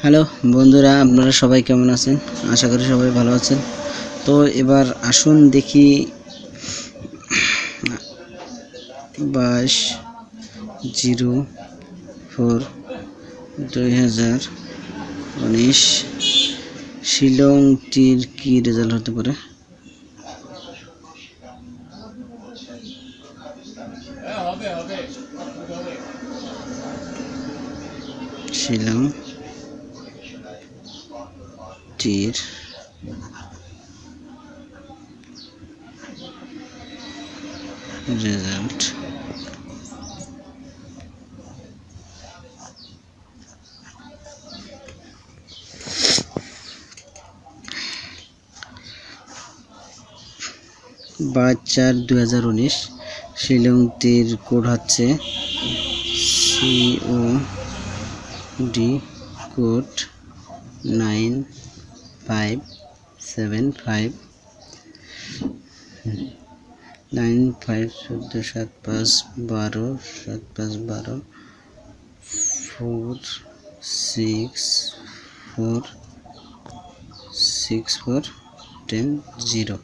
Hello বন্ধুরা, আপনারা সবাই কেমন আছেন? আশা করি সবাই ভালো আছেন। তো এবার আসুন দেখি 22/04/2019 শিলংটির কি রেজাল্ট হতে পারে। শিলং টির রেজাল্ট (22/04/2019) শিলংটির কোড হচ্ছে COD কোড 9575 95 14 75 12 75 12 4 6 4 10 0।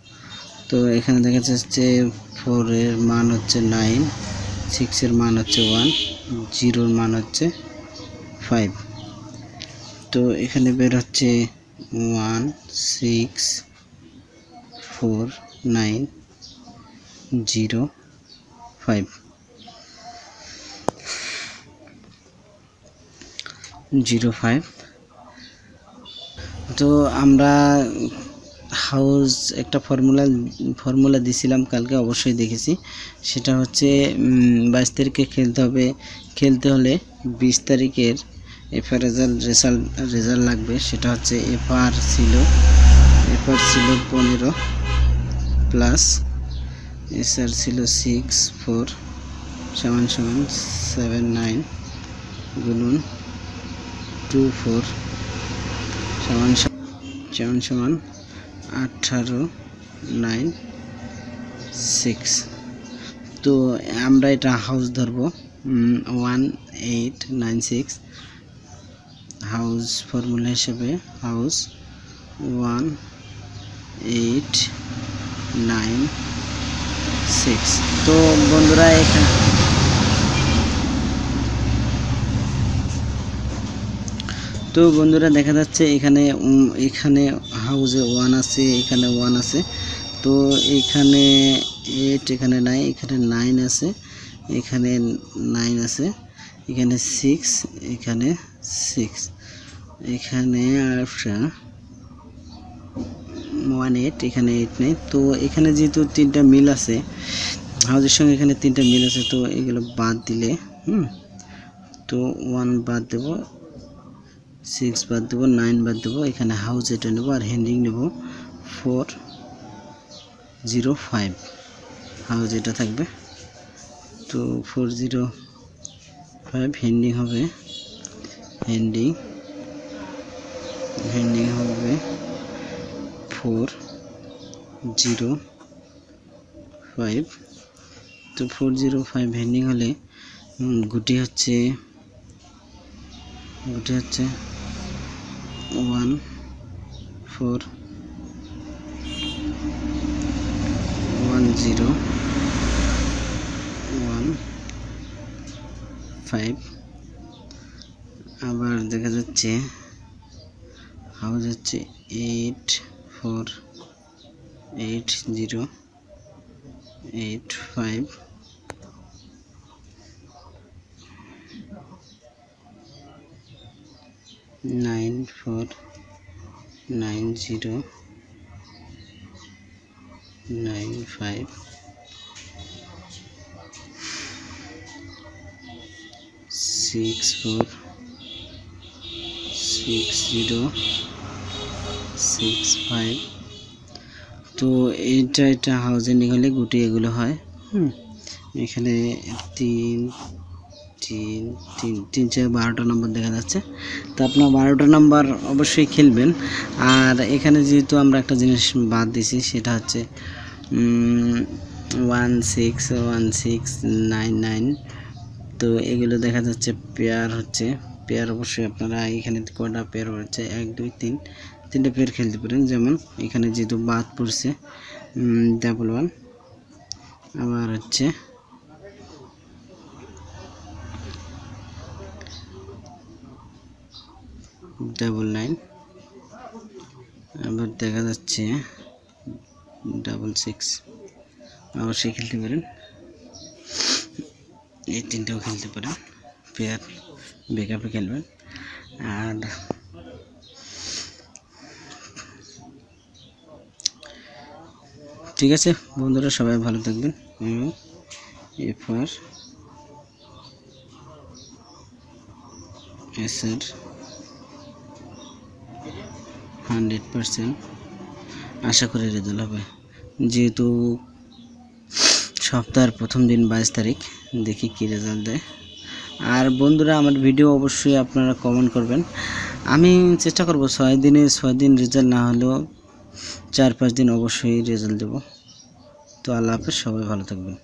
তো এখানে দেখা যাচ্ছে 4 এর মান হচ্ছে 9, 6 এর মান হচ্ছে 1, 0 এর মান হচ্ছে 5। তো এখানে বের হচ্ছে 1 6 4 9 0 5 0 5। তো আমরা হাউস একটা ফর্মুলা দিছিলাম কালকে, অবশ্যই দেখেছি। সেটা হচ্ছে 22 তারিখে খেলতে হলে 20 তারিখের এফআর রেজাল্ট লাগবে। সেটা হচ্ছে এফআর ছিল 15 প্লাস এসআর ছিল 6 4 = 7 9 গুণন 2 4 = 18 9 6। তো আমরা এটা হাউস ধরবো 1896। হাউস ফর্মুলা হিসেবে হাউস 1896। তো বন্ধুরা দেখা যাচ্ছে এখানে হাউসে 1 আছে, এখানে 1 আছে। তো এখানে 8, এখানে 9, এখানে 9 আছে, এখানে 9 আছে, এখানে 6, এখানে 6, এখানে 1 8, এখানে 8 নেই। তো এখানে যেহেতু 3টা মিল আছে, হাউসের সঙ্গে এখানে 3টা মিল আছে, তো এগুলো বাদ দিলে তো 1 বাদ দেব, 6 বাদ দেবো, 9 বাদ দেবো, এখানে হাউস এটা নেব আর হেন্ডিং নেব 405। হাউস এটা থাকবে, তো 405 হেন্ডিং হবে 405। তো 405 হেন্ডিং হলে গুটি হচ্ছে 1 4 1 0 1 5। আবার দেখা যাচ্ছে হাউস হচ্ছে 8 4 8 0 8 5 9 4 9 0 9 5 6 4 6 0 6 5। তো এটা হাউস এন্ডিং হলে গুটি এগুলো হয়। এখানে 3 3 3 3 4 12টা নম্বর দেখা যাচ্ছে। তো আপনার 12টা নাম্বার অবশ্যই খেলবেন। আর এখানে যেহেতু আমরা একটা জিনিস বাদ দিছি, সেটা হচ্ছে 1 6 1 6 9 9। তো এগুলো দেখা যাচ্ছে পেয়ার হচ্ছে পেয়ার অবশ্যই আপনারা এখানে কয়টা পেয়ার হচ্ছে 1 2 3 তিনটা পেয়ার খেলতে পারেন। যেমন এখানে যেহেতু বাদ পড়ছে 1 আবার হচ্ছে ডাবল 9, আবার দেখা যাচ্ছে 6 অবশ্যই খেলতে পারেন। এই তিনটাও খেলতে পারেন, পেয়ার ব্যাকআপে খেলবেন। আর ঠিক আছে বন্ধুরা, সবাই ভালো থাকবেন এবং এফআর এসের 100% আশা করি রেজাল্ট হবে। যেহেতু সপ্তাহের প্রথম দিন 22 তারিখ, দেখি কি রেজাল্ট দেয়। আর বন্ধুরা আমার ভিডিও অবশ্যই আপনারা কমেন্ট করবেন। আমি চেষ্টা করব 6 দিন রেজাল্ট না হলেও 4-5 দিন অবশ্যই রেজাল্ট দেব। তো আল্লাহ হাফেজ, সবাই ভালো থাকবেন।